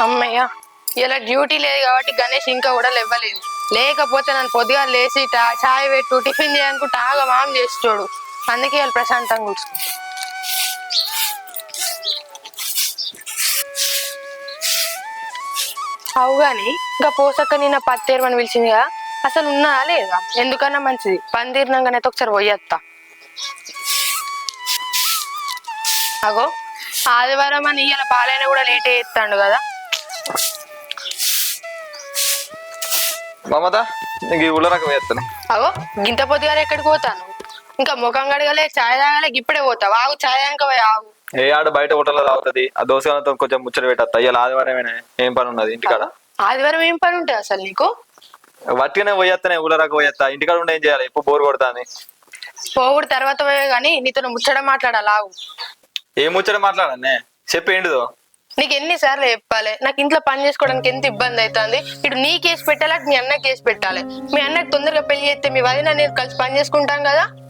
అమ్మయ్య, ఇలా డ్యూటీ లేదు కాబట్టి గణేష్ ఇంకా కూడా లేవలేదు. లేకపోతే నన్ను పొద్దుగా లేచి చాయ్ పెట్టు టిఫిన్ చేయనుకుంటే ఆగా మాం చేస్తాడు. అందుకే వాళ్ళు ప్రశాంతంగా కూర్చుంటాడు. అవు గాని ఇంకా పోసక్క నిన్న పత్తేరమని పిలిచింది కదా, అసలు ఉన్నదా లేదా? ఎందుకన్నా మంచిది పని తీరినాకనైతే ఒకసారి పోయేస్తా. అగో ఆదివారం అని ఇలా పాలైన కూడా లేట్ చేస్తాడు కదా. మమత నీకు ఈ ఉల్లరకం వేస్తాను. అగో గింత పొద్దుగానే ఎక్కడికి పోతాను? ఇంకా ముఖం గడగలే, ఛాయ్ తాగాలే, ఇప్పుడే పోతావు. ఆగు, ఛాయ్ ఇంకా పోయి ఆగు. ఏ ఆడ బయట హోటల్లో తాగుతుంది. ఆ దోసగాలతో కొంచెం ముచ్చట పెట్టా. ఇవాళ ఆదివారమేనే, ఏం పని ఉన్నది ఇంటికాడ? ఆదివారం ఏం పని ఉంటుంది అసలు నీకు? వట్టిగానే పోయేస్తానే, ఉల్లరకం పోయేస్తా. ఇంటికాడ ఉండి ఏం చేయాలి? ఇప్పుడు బోర్ కొడతాని. పోగుడు తర్వాత పోయే గానీ నీతో ముచ్చట మాట్లాడాలి. ఆగు. ఏ ముచ్చట మాట్లాడనే చెప్పేంటిదో? నీకు ఎన్నిసార్లు చెప్పాలి? నాకు ఇంట్లో పని చేసుకోవడానికి ఎంత ఇబ్బంది అవుతుంది. ఇటు నీ కేసు పెట్టాలి, మీ అన్న కేసు పెట్టాలి. మీ అన్నకి తొందరగా పెళ్లి చేస్తే మీ వదిన నేను కలిసి పని చేసుకుంటాం కదా.